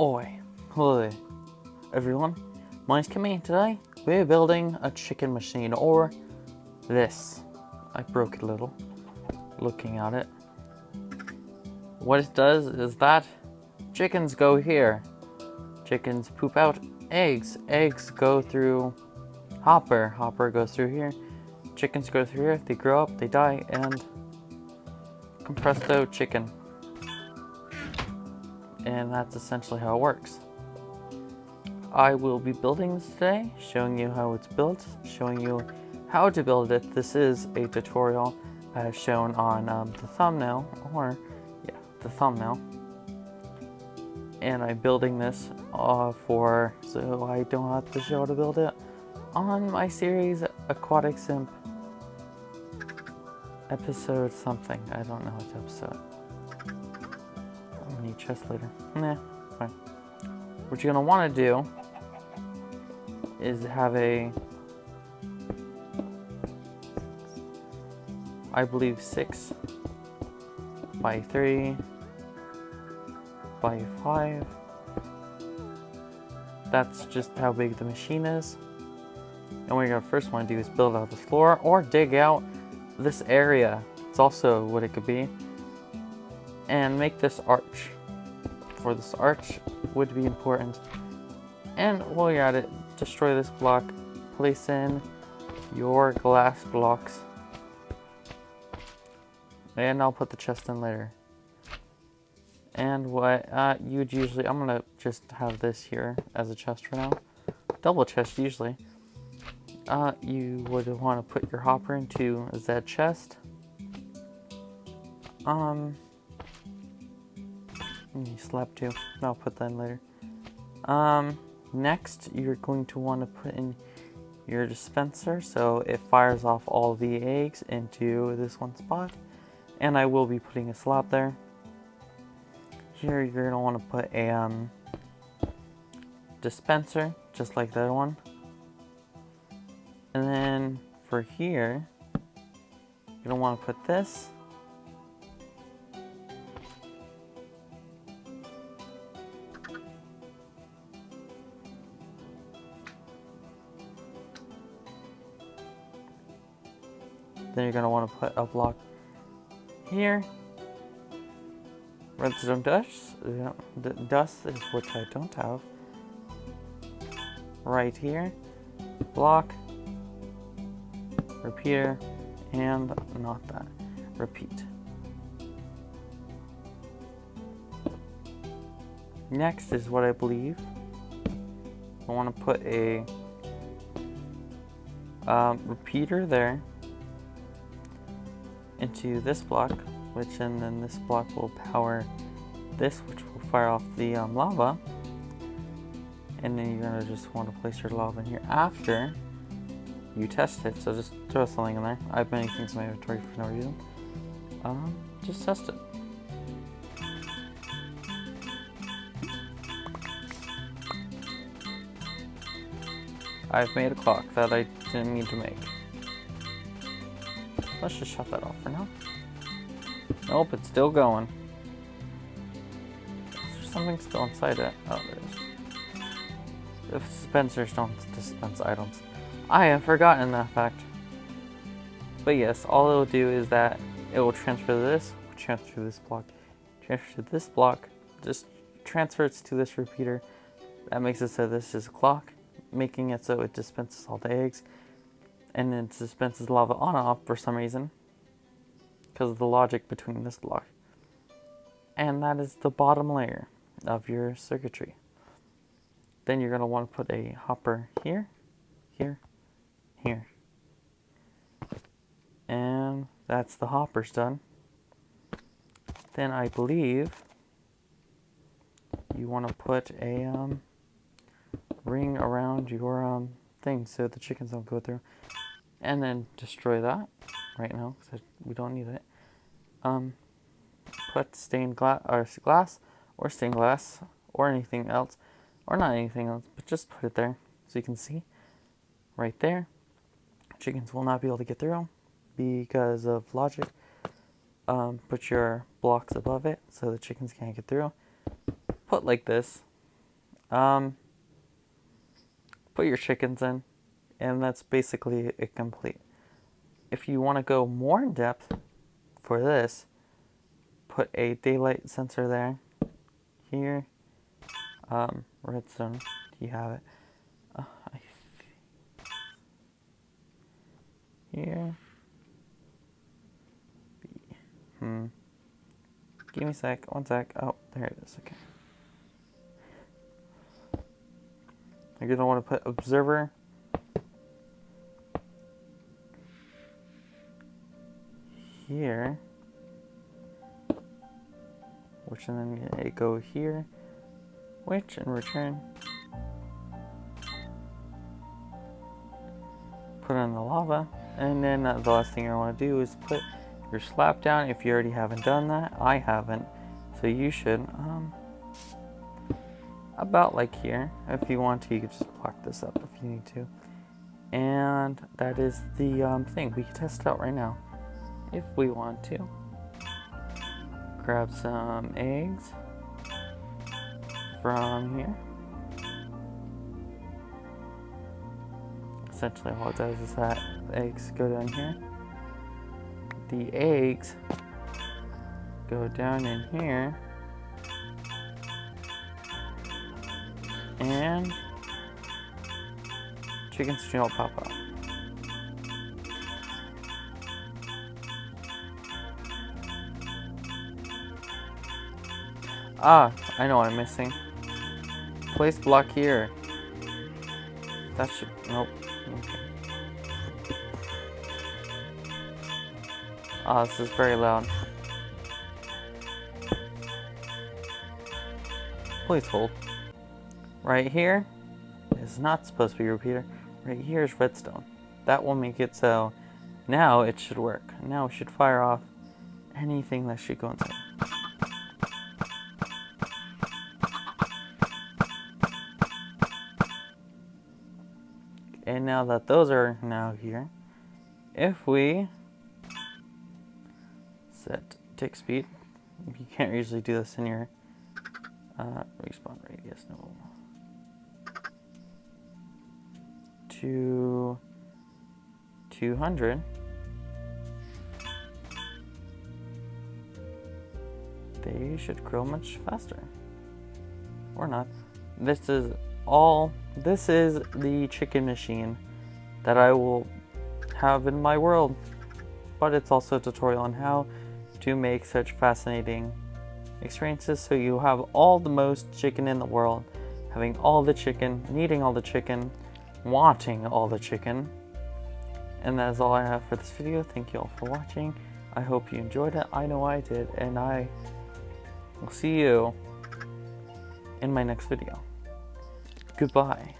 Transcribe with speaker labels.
Speaker 1: Oi, hello there, everyone. My name's Kimmy, and today we're building a chicken machine, or this. I broke it a little, looking at it. What it does is that chickens go here. Chickens poop out eggs. Eggs go through hopper. Hopper goes through here. Chickens go through here. They grow up, they die, and compressed out chicken. And that's essentially how it works. I will be building this today, showing you how it's built, showing you how to build it. This is a tutorial as shown on the thumbnail, the thumbnail. And I'm building this so I don't have to show how to build it on my series Aquatic Simp episode something. I don't know what episode. I'm gonna need chest later. Nah, fine. What you're gonna want to do is have I believe 6 by 3 by 5. That's just how big the machine is. And what you're gonna first want to do is build out the floor or dig out this area. It's also what it could be. And make this arch. For this arch would be important. And while you're at it, destroy this block. Place in your glass blocks. And I'll put the chest in later. And what you'd usually, I'm gonna just have this here as a chest for now. Double chest usually. You would want to put your hopper into that chest. Slab too. I'll put that in later. Next, you're going to want to put in your dispenser so it fires off all the eggs into this one spot. And I will be putting a slab there. Here, you're going to want to put a dispenser, just like that one. And then for here, you're going to want to put this. Then you're going to want to put a block here. Redstone dust. Dust is what I don't have. Right here. Block. Repeater. And not that. Repeat. Next is what I believe. I want to put a repeater there into this block, and then this block will power this, which will fire off the lava. And then you're gonna just want to place your lava in here after you test it. So just throw something in there. I have many things in my inventory for no reason. Just test it. I've made a clock that I didn't need to make. Let's just shut that off for now. Nope, it's still going. Is there something still inside it? Oh, there is. If dispensers don't dispense items. I have forgotten that fact. But yes, all it will do is that it will transfer this block, transfer to this block, just transfers to this repeater. That makes it so this is a clock, making it so it dispenses all the eggs. And it dispenses lava on and off for some reason, because of the logic between this block. And that is the bottom layer of your circuitry. Then you're going to want to put a hopper here, here, here. And that's the hoppers done. Then I believe you want to put a ring around your thing so the chickens don't go through. And then destroy that right now because we don't need it. Put stained glass or stained glass or anything else, or not anything else, but just put it there so you can see right there. Chickens will not be able to get through because of logic. Put your blocks above it so the chickens can't get through. Put like this, put your chickens in, and that's basically it complete. If you want to go more in depth for this, put a daylight sensor there, here, redstone, you have it, here, give me a sec, 1 sec, oh, there it is, okay. You're gonna want to put observer here, which and then it go here, which in return put on the lava, and then the last thing I want to do is put your slab down. If you already haven't done that, I haven't, so you should. About like here. If you want to, you can just block this up if you need to. And that is the thing. We can test it out right now if we want to. Grab some eggs from here. Essentially all it does is that the eggs go down here. The eggs go down in here. And chickens do not pop out. Ah, I know what I'm missing. Place block here. That should, nope. Okay. Ah, this is very loud. Please hold. Right here is not supposed to be a repeater. Right here is redstone. That will make it so now it should work. Now it should fire off anything that should go inside. And now that those are now here, if we set tick speed, you can't usually do this in your respawn radius, no. To 200, they should grow much faster. Or not. This is the chicken machine that I will have in my world. But it's also a tutorial on how to make such fascinating experiences so you have all the most chicken in the world, having all the chicken, needing all the chicken, wanting all the chicken. And that is all I have for this video. Thank you all for watching. I hope you enjoyed it. I know I did, and I will see you in my next video. Goodbye.